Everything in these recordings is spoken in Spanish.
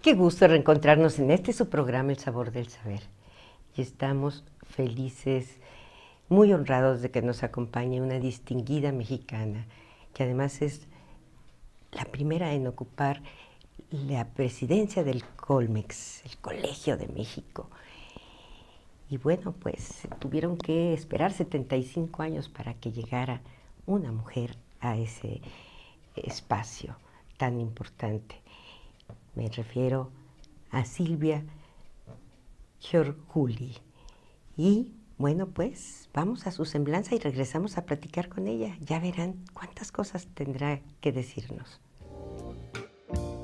Qué gusto reencontrarnos en este su programa El Sabor del Saber. Y estamos felices, muy honrados de que nos acompañe una distinguida mexicana, que además es la primera en ocupar la presidencia del Colmex, el Colegio de México. Y bueno, pues tuvieron que esperar 75 años para que llegara una mujer a ese espacio tan importante. Me refiero a Silvia Giorguli. Y bueno, pues vamos a su semblanza y regresamos a platicar con ella. Ya verán cuántas cosas tendrá que decirnos.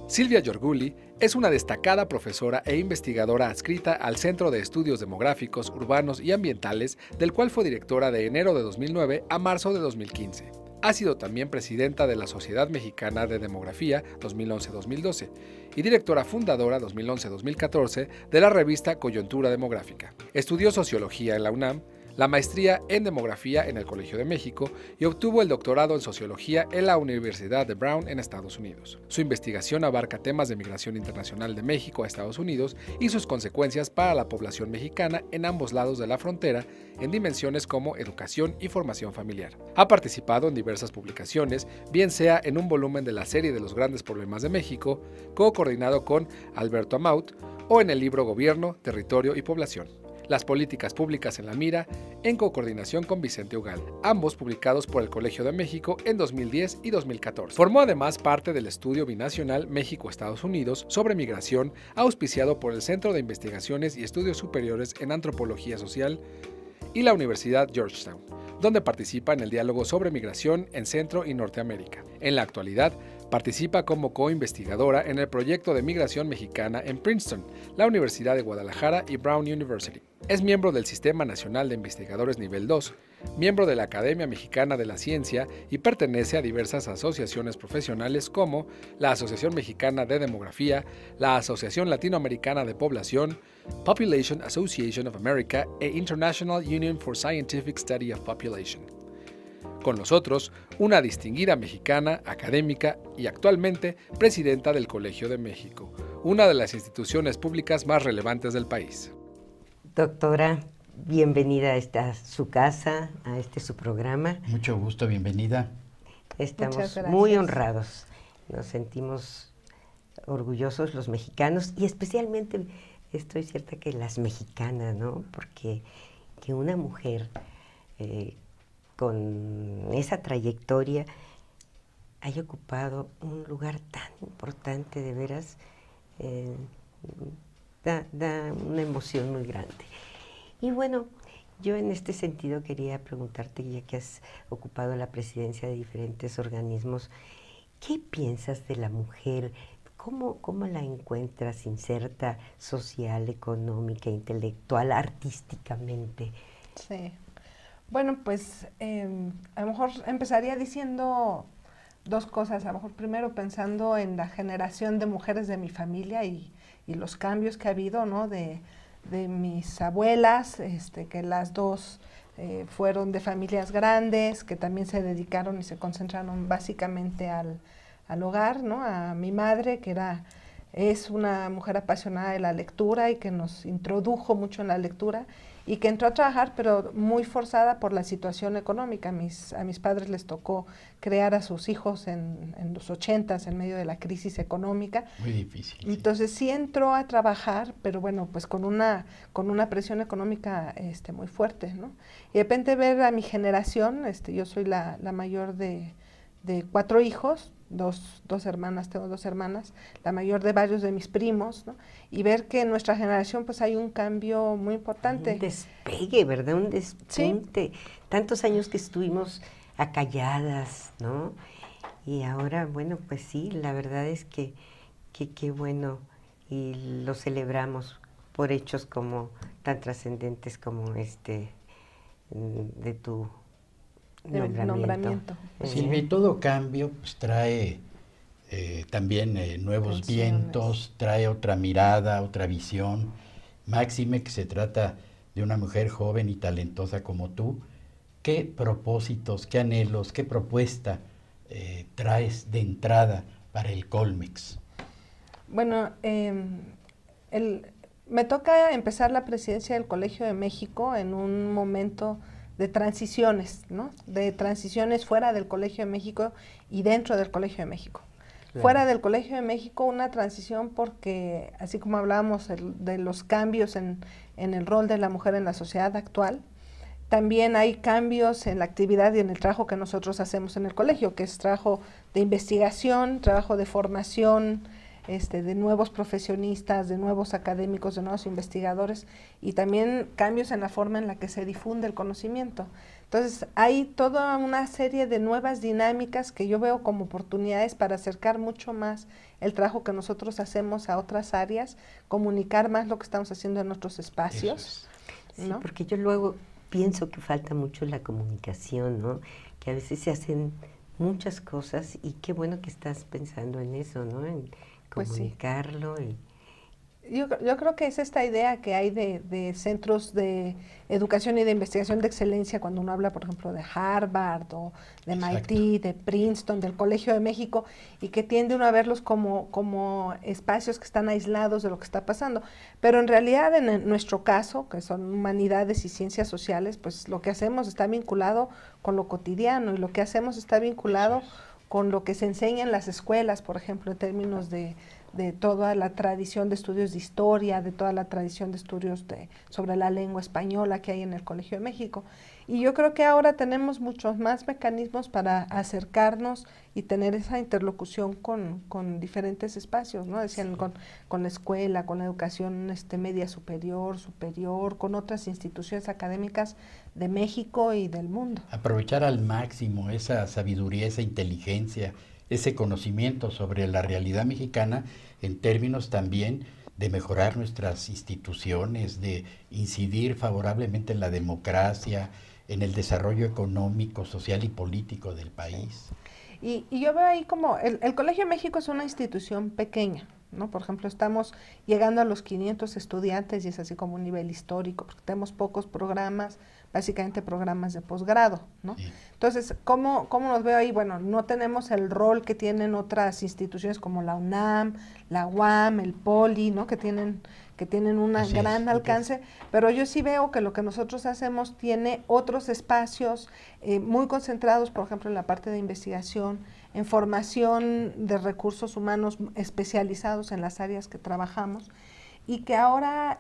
Silvia Giorguli es una destacada profesora e investigadora adscrita al Centro de Estudios Demográficos, Urbanos y Ambientales, del cual fue directora de enero de 2009 a marzo de 2015. Ha sido también presidenta de la Sociedad Mexicana de Demografía 2011-2012 y directora fundadora 2011-2014 de la revista Coyuntura Demográfica. Estudió sociología en la UNAM, la maestría en demografía en el Colegio de México y obtuvo el doctorado en sociología en la Universidad de Brown en Estados Unidos. Su investigación abarca temas de migración internacional de México a Estados Unidos y sus consecuencias para la población mexicana en ambos lados de la frontera en dimensiones como educación y formación familiar. Ha participado en diversas publicaciones, bien sea en un volumen de la serie de los grandes problemas de México, co-coordinado con Alberto Amaut, o en el libro Gobierno, Territorio y Población. Las políticas públicas en la mira, en coordinación con Vicente Ugal, ambos publicados por el Colegio de México en 2010 y 2014. Formó además parte del estudio binacional México-Estados Unidos sobre migración, auspiciado por el Centro de Investigaciones y Estudios Superiores en Antropología Social y la Universidad Georgetown, donde participa en el diálogo sobre migración en Centro y Norteamérica. En la actualidad, participa como co-investigadora en el proyecto de migración mexicana en Princeton, la Universidad de Guadalajara y Brown University. Es miembro del Sistema Nacional de Investigadores Nivel 2, miembro de la Academia Mexicana de la Ciencia y pertenece a diversas asociaciones profesionales como la Asociación Mexicana de Demografía, la Asociación Latinoamericana de Población, Population Association of America e International Union for Scientific Study of Population. Con nosotros, una distinguida mexicana, académica y actualmente presidenta del Colegio de México, una de las instituciones públicas más relevantes del país. Doctora, bienvenida a esta su casa, a este su programa. Mucho gusto, bienvenida. Estamos muy honrados, nos sentimos orgullosos los mexicanos y especialmente estoy cierta que las mexicanas, ¿no? Porque que una mujer con esa trayectoria haya ocupado un lugar tan importante, de veras, da una emoción muy grande. Y bueno, yo en este sentido quería preguntarte, ya que has ocupado la presidencia de diferentes organismos, ¿qué piensas de la mujer? ¿Cómo la encuentras inserta social, económica, intelectual, artísticamente? Sí. Bueno, pues a lo mejor empezaría diciendo dos cosas. A lo mejor primero pensando en la generación de mujeres de mi familia y los cambios que ha habido, ¿no? De mis abuelas, que las dos fueron de familias grandes, que también se dedicaron y se concentraron básicamente al hogar, ¿no? A mi madre, que es una mujer apasionada de la lectura y que nos introdujo mucho en la lectura y que entró a trabajar, pero muy forzada por la situación económica. A mis padres les tocó crear a sus hijos en los 80s, en medio de la crisis económica. Muy difícil. Entonces sí entró a trabajar, pero bueno, pues con una presión económica muy fuerte, ¿no? Y de repente ver a mi generación, yo soy la mayor de 4 hijos, dos hermanas, tengo 2 hermanas, la mayor de varios de mis primos, ¿no? Y ver que en nuestra generación pues hay un cambio muy importante. Un despegue, ¿verdad? Un despunte. Sí. Tantos años que estuvimos acalladas, ¿no? Y ahora, bueno, pues sí, la verdad es que qué bueno, y lo celebramos por hechos como tan trascendentes como de tu nombramiento. Silvia, y todo cambio pues, trae también nuevos vientos, trae otra mirada, otra visión. Máxime que se trata de una mujer joven y talentosa como tú. ¿Qué propósitos, qué anhelos, qué propuesta traes de entrada para el Colmex? Bueno, me toca empezar la presidencia del Colegio de México en un momento de transiciones, ¿no? De transiciones fuera del Colegio de México y dentro del Colegio de México. Claro. Fuera del Colegio de México una transición porque, así como hablábamos de los cambios en el rol de la mujer en la sociedad actual, también hay cambios en la actividad y en el trabajo que nosotros hacemos en el colegio, que es trabajo de investigación, trabajo de formación, de nuevos profesionistas, de nuevos académicos, de nuevos investigadores, y también cambios en la forma en la que se difunde el conocimiento. Entonces, hay toda una serie de nuevas dinámicas que yo veo como oportunidades para acercar mucho más el trabajo que nosotros hacemos a otras áreas, comunicar más lo que estamos haciendo en nuestros espacios. ¿no? Sí, porque yo luego pienso que falta mucho la comunicación, ¿no? Que a veces se hacen muchas cosas y qué bueno que estás pensando en eso, ¿no? En comunicarlo. Pues sí. Yo creo que es esta idea que hay de centros de educación y de investigación de excelencia cuando uno habla, por ejemplo, de Harvard o de MIT, de Princeton, del Colegio de México, y que tiende uno a verlos como espacios que están aislados de lo que está pasando. Pero en realidad, en nuestro caso, que son humanidades y ciencias sociales, pues lo que hacemos está vinculado con lo cotidiano, y lo que hacemos está vinculado con lo que se enseña en las escuelas, por ejemplo, en términos de toda la tradición de estudios de historia, de toda la tradición de estudios sobre la lengua española que hay en el Colegio de México. Y yo creo que ahora tenemos muchos más mecanismos para acercarnos y tener esa interlocución con diferentes espacios, ¿no? Decían, con la escuela, con la educación media superior, con otras instituciones académicas de México y del mundo. Aprovechar al máximo esa sabiduría, esa inteligencia, ese conocimiento sobre la realidad mexicana en términos también de mejorar nuestras instituciones, de incidir favorablemente en la democracia, en el desarrollo económico, social y político del país. Y yo veo ahí como el Colegio de México es una institución pequeña, ¿no? Por ejemplo, estamos llegando a los 500 estudiantes y es así como un nivel histórico, porque tenemos pocos programas, básicamente programas de posgrado, ¿no? Sí. Entonces, ¿cómo nos veo ahí? Bueno, no tenemos el rol que tienen otras instituciones como la UNAM, la UAM, el POLI, ¿no? Que tienen un gran alcance, pero yo sí veo que lo que nosotros hacemos tiene otros espacios muy concentrados, por ejemplo, en la parte de investigación, en formación de recursos humanos especializados en las áreas que trabajamos, y que ahora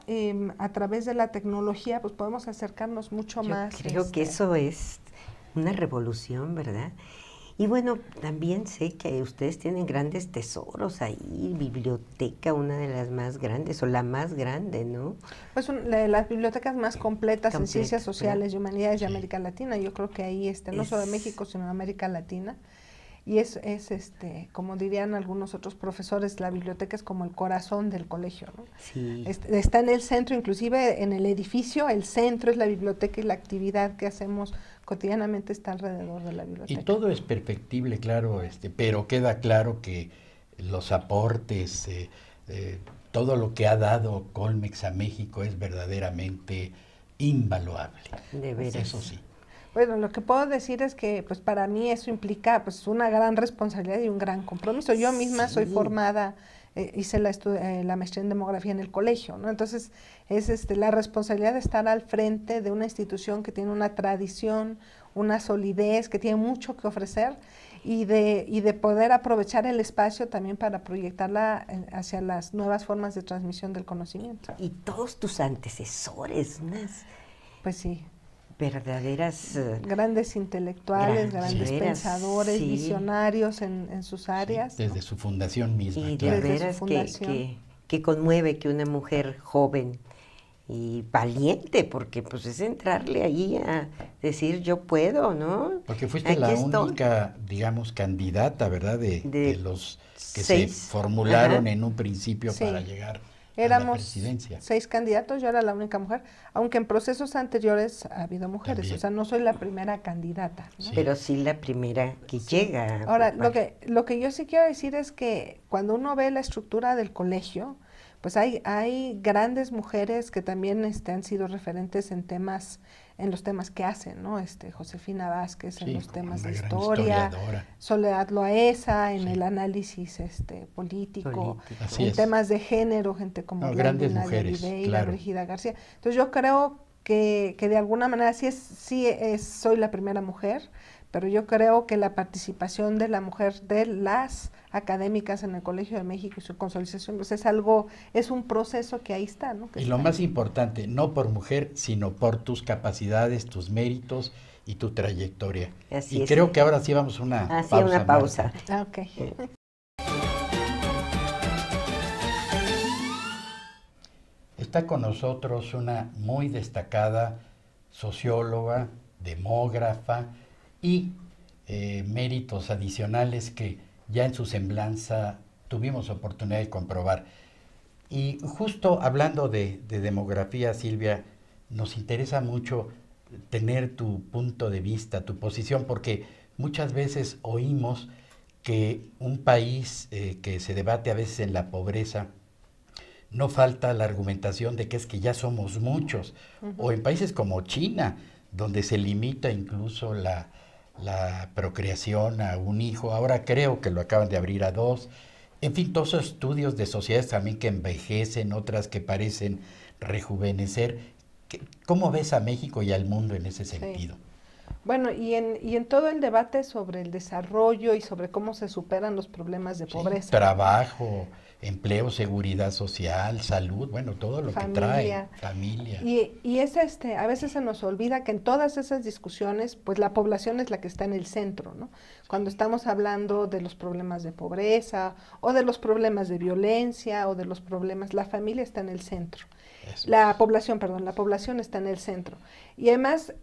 a través de la tecnología pues podemos acercarnos mucho más. Yo creo que eso es una revolución, ¿verdad? Y bueno, también sé que ustedes tienen grandes tesoros ahí, biblioteca, una de las más grandes, o la más grande, ¿no? Pues de las bibliotecas más completas en ciencias sociales y humanidades de América Latina. Yo creo que ahí, no solo de México, sino de América Latina. Y es como dirían algunos otros profesores, la biblioteca es como el corazón del colegio, ¿no? Sí. Está en el centro, inclusive en el edificio, el centro es la biblioteca y la actividad que hacemos cotidianamente está alrededor de la biblioteca. Y todo es perfectible, claro, pero queda claro que los aportes, todo lo que ha dado Colmex a México es verdaderamente invaluable. De veras. Eso sí. Bueno, lo que puedo decir es que pues para mí eso implica pues una gran responsabilidad y un gran compromiso. Yo misma soy formada, hice la maestría en demografía en el colegio, ¿no? Entonces es la responsabilidad de estar al frente de una institución que tiene una tradición, una solidez, que tiene mucho que ofrecer y de poder aprovechar el espacio también para proyectarla hacia las nuevas formas de transmisión del conocimiento. Y todos tus antecesores, pues sí. Verdaderas grandes intelectuales, grandes pensadores, visionarios en sus áreas. Sí, desde ¿no? su fundación misma. Y de veras que conmueve que una mujer joven y valiente, porque pues es entrarle ahí a decir yo puedo, ¿no? Porque fuiste la única, digamos, candidata, ¿verdad? De los que 6 se formularon en un principio para llegar. Éramos 6 candidatos, yo era la única mujer, aunque en procesos anteriores ha habido mujeres, también. O sea, no soy la primera candidata, ¿no? Sí. Pero sí la primera que llega. Ahora, lo que yo sí quiero decir es que cuando uno ve la estructura del colegio, pues hay grandes mujeres que también han sido referentes en los temas que hacen, ¿no? Josefina Vázquez en los temas de historia, Soledad Loaesa en el análisis político, en temas de género, gente como grandes mujeres, Oliveira, Brígida García. Entonces yo creo que de alguna manera soy la primera mujer, pero yo creo que la participación de la mujer, de las académicas en el Colegio de México y su consolidación, pues es un proceso que ahí está, ¿no? Y lo más importante, no por mujer, sino por tus capacidades, tus méritos y tu trayectoria. Así y creo que ahora sí vamos a una pausa. Una pausa. Ok. Está con nosotros una muy destacada socióloga, demógrafa y méritos adicionales que ya en su semblanza tuvimos oportunidad de comprobar. Y justo hablando de demografía, Silvia, nos interesa mucho tener tu punto de vista, tu posición, porque muchas veces oímos que un país que se debate a veces en la pobreza, no falta la argumentación de que es que ya somos muchos, o en países como China, donde se limita incluso la procreación a un hijo, ahora creo que lo acaban de abrir a 2, en fin, todos esos estudios de sociedades también que envejecen, otras que parecen rejuvenecer. ¿Cómo ves a México y al mundo en ese sentido? Bueno, y en todo el debate sobre el desarrollo y sobre cómo se superan los problemas de pobreza. Trabajo, empleo, seguridad social, salud, bueno, todo lo que trae, familia. Y es a veces se nos olvida que en todas esas discusiones, pues la población es la que está en el centro, ¿no? Cuando estamos hablando de los problemas de pobreza, o de los problemas de violencia, o de los problemas, la familia está en el centro. La población está en el centro. Y además,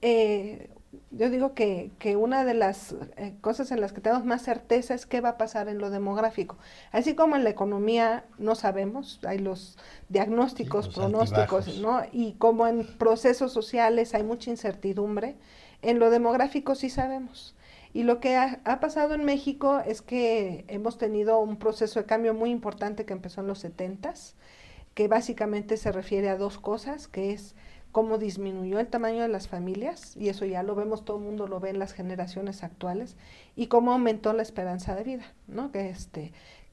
yo digo que una de las cosas en las que tenemos más certeza es qué va a pasar en lo demográfico. Así como en la economía no sabemos, hay los diagnósticos, los pronósticos, ¿no? Y como en procesos sociales hay mucha incertidumbre, en lo demográfico sí sabemos. Y lo que ha pasado en México es que hemos tenido un proceso de cambio muy importante que empezó en los 70s, que básicamente se refiere a 2 cosas, que es cómo disminuyó el tamaño de las familias, y eso ya lo vemos, todo el mundo lo ve en las generaciones actuales, y cómo aumentó la esperanza de vida, ¿no? Que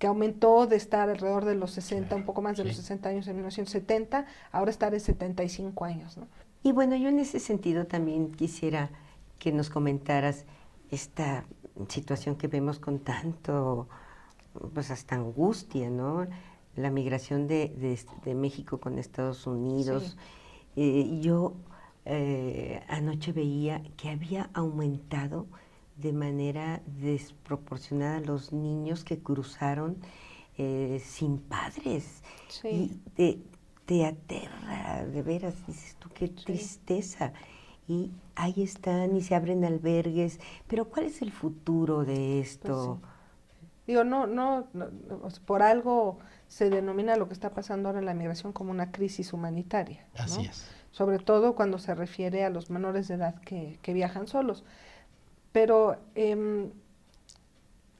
aumentó de estar alrededor de los 60, un poco más de los 60 años en 1970, ahora estar en 75 años, ¿no? Y bueno, yo en ese sentido también quisiera que nos comentaras esta situación que vemos con tanto, pues hasta angustia, ¿no? La migración de México con Estados Unidos. Yo anoche veía que había aumentado de manera desproporcionada los niños que cruzaron sin padres. Y te aterra, de veras, dices tú, qué tristeza. Y ahí están y se abren albergues. Pero ¿cuál es el futuro de esto? Pues digo, no, por algo se denomina lo que está pasando ahora en la migración como una crisis humanitaria, ¿no? Así es. Sobre todo cuando se refiere a los menores de edad que viajan solos. Pero a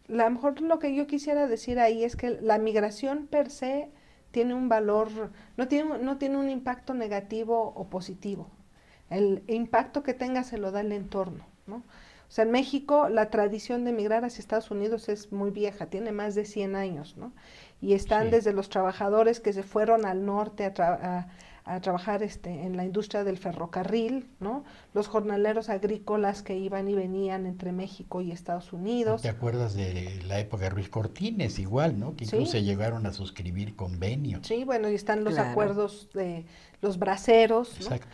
lo mejor lo que yo quisiera decir ahí es que la migración per se tiene un valor, no tiene un impacto negativo o positivo. El impacto que tenga se lo da el entorno, ¿no? O sea, en México la tradición de emigrar hacia Estados Unidos es muy vieja, tiene más de 100 años, ¿no? Y están desde los trabajadores que se fueron al norte a trabajar en la industria del ferrocarril, ¿no? Los jornaleros agrícolas que iban y venían entre México y Estados Unidos. ¿Te acuerdas de la época de Ruiz Cortines igual, ¿no? Que incluso llegaron a suscribir convenios. Sí, bueno, y están los acuerdos de los braceros, ¿no? Exacto.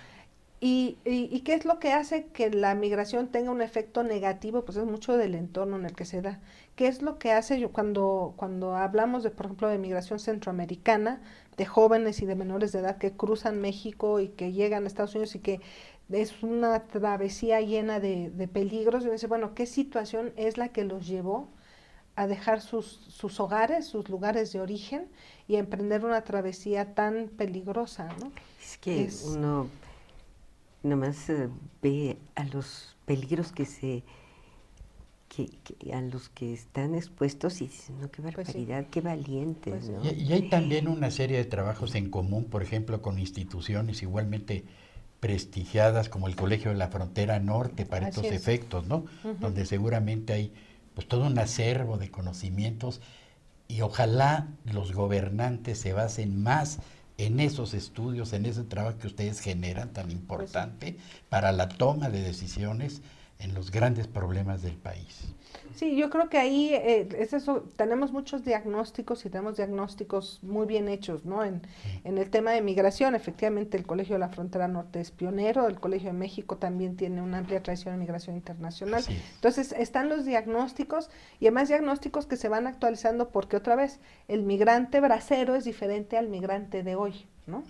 ¿Y qué es lo que hace que la migración tenga un efecto negativo? Pues es mucho del entorno en el que se da. ¿Qué es lo que hace cuando hablamos de, por ejemplo, de migración centroamericana, de jóvenes y de menores de edad que cruzan México y que llegan a Estados Unidos y que es una travesía llena de peligros? Y uno dice, bueno, ¿qué situación es la que los llevó a dejar sus hogares, sus lugares de origen y a emprender una travesía tan peligrosa, ¿no? Es que uno nomás ve a los peligros que se a los que están expuestos y dicen, no, qué barbaridad, qué valientes, Pues sí. ¿no? Y hay también una serie de trabajos en común, por ejemplo, con instituciones igualmente prestigiadas como el Colegio de la Frontera Norte para Así estos es. efectos, ¿no? Donde seguramente hay pues todo un acervo de conocimientos y ojalá los gobernantes se basen más en esos estudios, en ese trabajo que ustedes generan tan importante para la toma de decisiones en los grandes problemas del país. Sí, yo creo que ahí es eso, tenemos muchos diagnósticos y tenemos diagnósticos muy bien hechos, ¿no? En el tema de migración, efectivamente el Colegio de la Frontera Norte es pionero, el Colegio de México también tiene una amplia tradición en migración internacional. Así es. Entonces están los diagnósticos y además diagnósticos que se van actualizando porque otra vez el migrante bracero es diferente al migrante de hoy, ¿no?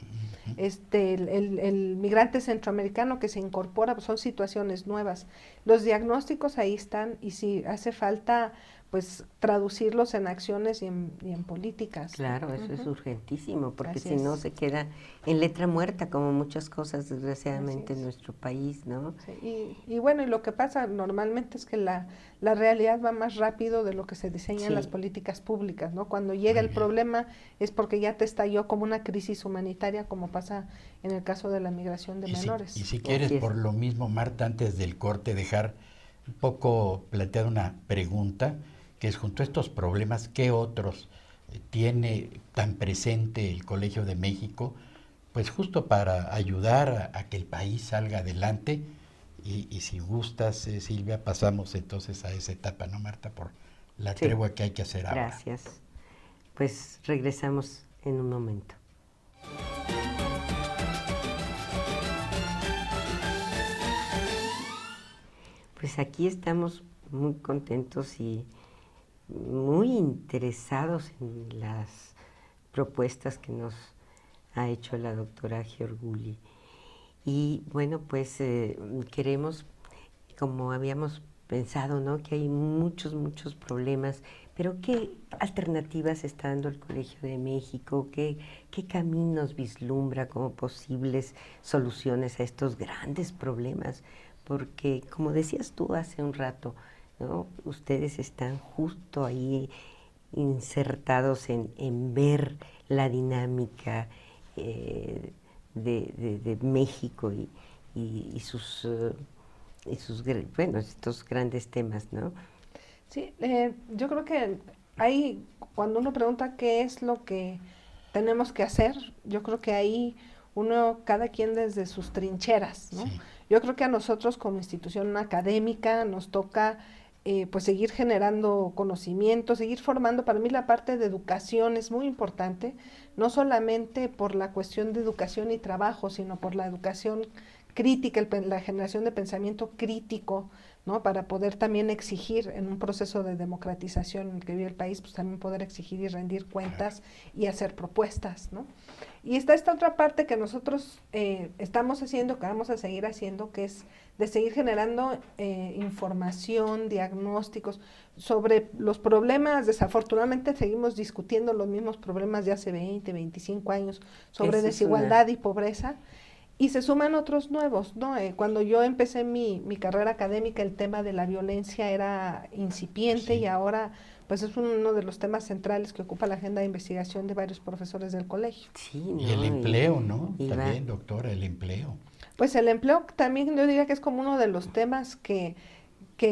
El migrante centroamericano que se incorpora, pues son situaciones nuevas. Los diagnósticos ahí están y si hace falta pues traducirlos en acciones y en políticas. Claro, eso es urgentísimo, porque Así si no es. se queda en letra muerta, como muchas cosas desgraciadamente Así es. en nuestro país, ¿no? Sí, y bueno, y lo que pasa normalmente es que la realidad va más rápido de lo que se diseñan Sí. las políticas públicas, ¿no? Cuando llega el problema es porque ya te estalló como una crisis humanitaria, como pasa en el caso de la migración de menores. Y si quieres, Así es. por lo mismo, Marta, antes del corte, dejar un poco planteada una pregunta, que es junto a estos problemas, ¿qué otros tiene tan presente el Colegio de México? Pues justo para ayudar a que el país salga adelante. Y si gustas, Silvia, pasamos entonces a esa etapa, ¿no, Marta? Por la Sí. tregua que hay que hacer ahora. Gracias. Pues regresamos en un momento. Pues aquí estamos muy contentos y muy interesados en las propuestas que nos ha hecho la doctora Giorguli. Y bueno, pues queremos, como habíamos pensado, ¿no? Que hay muchos problemas, pero ¿qué alternativas está dando el Colegio de México? ¿Qué caminos vislumbra como posibles soluciones a estos grandes problemas? Porque, como decías tú hace un rato, ¿no? Ustedes están justo ahí insertados en ver la dinámica de México y sus bueno, estos grandes temas, ¿no? Sí, yo creo que ahí, cuando uno pregunta qué es lo que tenemos que hacer, yo creo que ahí cada quien desde sus trincheras, ¿no? Sí. Yo creo que a nosotros como institución académica nos toca pues seguir generando conocimiento, seguir formando. Para mí la parte de educación es muy importante, no solamente por la cuestión de educación y trabajo, sino por la educación crítica, la generación de pensamiento crítico, ¿no? Para poder también exigir en un proceso de democratización en el que vive el país, pues también poder exigir y rendir cuentas y hacer propuestas, ¿no? Y está esta otra parte que nosotros estamos haciendo, que vamos a seguir haciendo, que es de seguir generando información, diagnósticos sobre los problemas. Desafortunadamente seguimos discutiendo los mismos problemas de hace 20, 25 años sobre Esa es desigualdad y pobreza. Y se suman otros nuevos, ¿no? Cuando yo empecé mi carrera académica, el tema de la violencia era incipiente. Sí. Y ahora pues es uno de los temas centrales que ocupa la agenda de investigación de varios profesores del colegio. Sí, Y ¿no? el empleo, ¿no? y También, doctora, el empleo. Pues el empleo también yo diría que es como uno de los temas que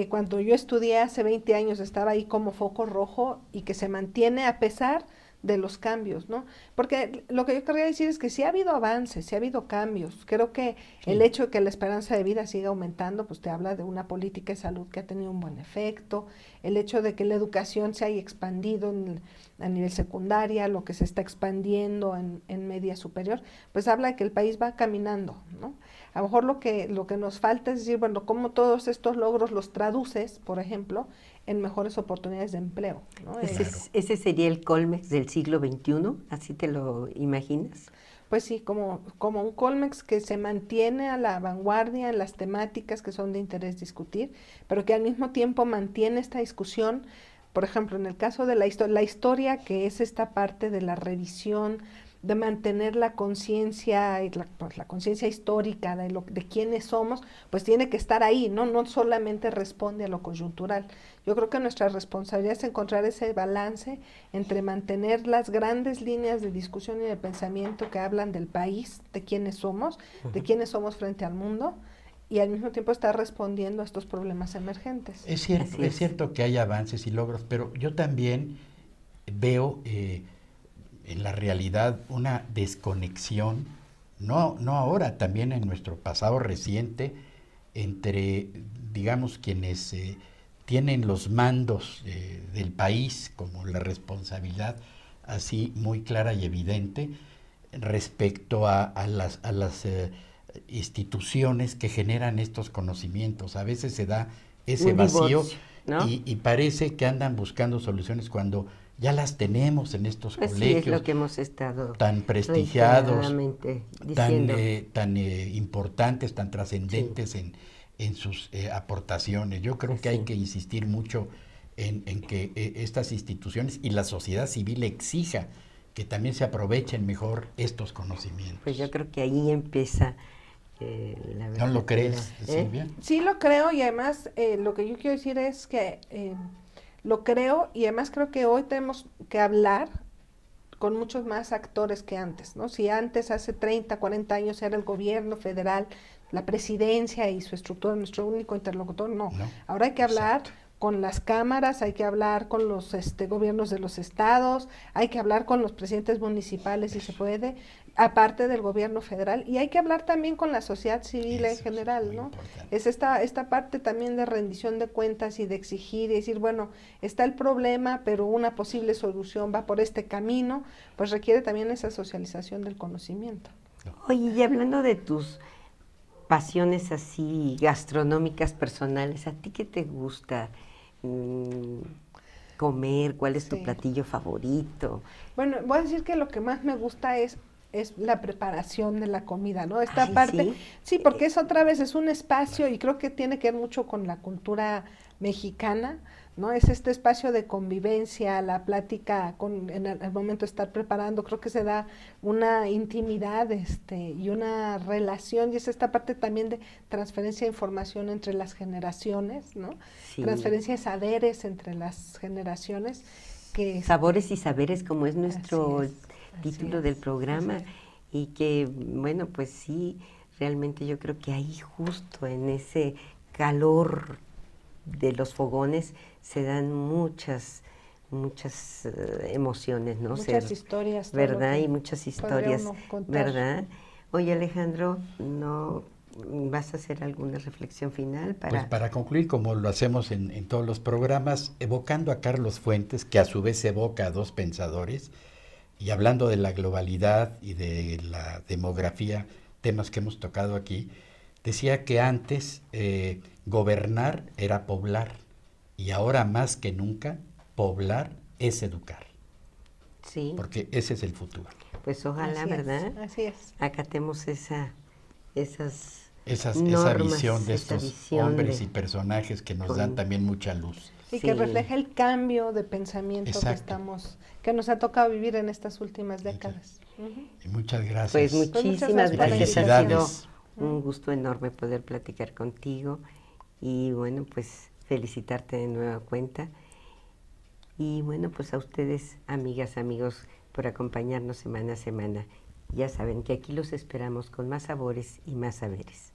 cuando yo estudié hace 20 años estaba ahí como foco rojo y que se mantiene a pesar de los cambios, ¿no? Porque lo que yo querría decir es que sí ha habido avances, sí ha habido cambios. Creo que el hecho de que la esperanza de vida siga aumentando, pues te habla de una política de salud que ha tenido un buen efecto. El hecho de que la educación se haya expandido a nivel secundaria, lo que se está expandiendo en media superior, pues habla de que el país va caminando, ¿no? A lo mejor lo que nos falta es decir, bueno, cómo todos estos logros los traduces, por ejemplo, en mejores oportunidades de empleo, ¿no? Ese sería el Colmex del siglo XXI, ¿así te lo imaginas? Pues sí, como un Colmex que se mantiene a la vanguardia en las temáticas que son de interés discutir, pero que al mismo tiempo mantiene esta discusión. Por ejemplo, en el caso de la historia, que es esta parte de la revisión de mantener la conciencia y la conciencia histórica de quiénes somos, pues tiene que estar ahí, ¿no? No solamente responde a lo coyuntural. Yo creo que nuestra responsabilidad es encontrar ese balance entre mantener las grandes líneas de discusión y de pensamiento que hablan del país, de quiénes somos, de quiénes somos frente al mundo, y al mismo tiempo estar respondiendo a estos problemas emergentes. Es cierto que hay avances y logros, pero yo también veo en la realidad una desconexión, no ahora, también en nuestro pasado reciente, entre, digamos, quienes tienen los mandos del país como la responsabilidad así muy clara y evidente respecto a las instituciones que generan estos conocimientos. A veces se da ese vacío, ¿no? y parece que andan buscando soluciones cuando ya las tenemos en estos colegios. Sí, es lo que hemos estado tan prestigiados, tan importantes, tan trascendentes en sus aportaciones. Yo creo que hay que insistir mucho en que estas instituciones y la sociedad civil exija que también se aprovechen mejor estos conocimientos. Pues yo creo que ahí empieza la verdad. ¿No lo crees, Silvia? Sí lo creo, y además lo que yo quiero decir es que lo creo, y además creo que hoy tenemos que hablar con muchos más actores que antes, ¿no? Si antes, hace 30, 40 años, era el gobierno federal, la presidencia y su estructura nuestro único interlocutor, no. Ahora hay que hablar con las cámaras, hay que hablar con los gobiernos de los estados, hay que hablar con los presidentes municipales si se puede, aparte del gobierno federal, y hay que hablar también con la sociedad civil en general, ¿no? Es esta parte también de rendición de cuentas y de exigir y decir, bueno, está el problema, pero una posible solución va por este camino, pues requiere también esa socialización del conocimiento. Oye, y hablando de tus pasiones así gastronómicas personales, ¿a ti qué te gusta comer? ¿Cuál es tu platillo favorito? Bueno, voy a decir que lo que más me gusta es la preparación de la comida, ¿no? Esta parte, sí, porque es otra vez, es un espacio, y creo que tiene que ver mucho con la cultura mexicana, ¿no? Es este espacio de convivencia, la plática en el momento de estar preparando, creo que se da una intimidad y una relación, y es esta parte también de transferencia de información entre las generaciones, ¿no? Sí. Transferencia de saberes entre las generaciones. Sabores y saberes, como es nuestro título del programa, y que, bueno, pues sí, realmente yo creo que ahí justo en ese calor de los fogones se dan muchas emociones, ¿no? Muchas historias. ¿Verdad? Y muchas historias, ¿verdad? Oye, Alejandro, ¿no vas a hacer alguna reflexión final? Pues para concluir, como lo hacemos en todos los programas, evocando a Carlos Fuentes, que a su vez evoca a dos pensadores, y hablando de la globalidad y de la demografía, temas que hemos tocado aquí, decía que antes gobernar era poblar, y ahora más que nunca poblar es educar. Sí. Porque ese es el futuro. Pues ojalá, ¿verdad? Así es. Acatemos esa visión de estos hombres y personajes que nos dan también mucha luz. Y que refleja el cambio de pensamiento que nos ha tocado vivir en estas últimas décadas. Y muchas gracias. Pues muchísimas gracias. Ha sido un gusto enorme poder platicar contigo, y bueno, pues felicitarte de nueva cuenta, y bueno, pues a ustedes, amigas, amigos, por acompañarnos semana a semana. Ya saben que aquí los esperamos con más sabores y más saberes.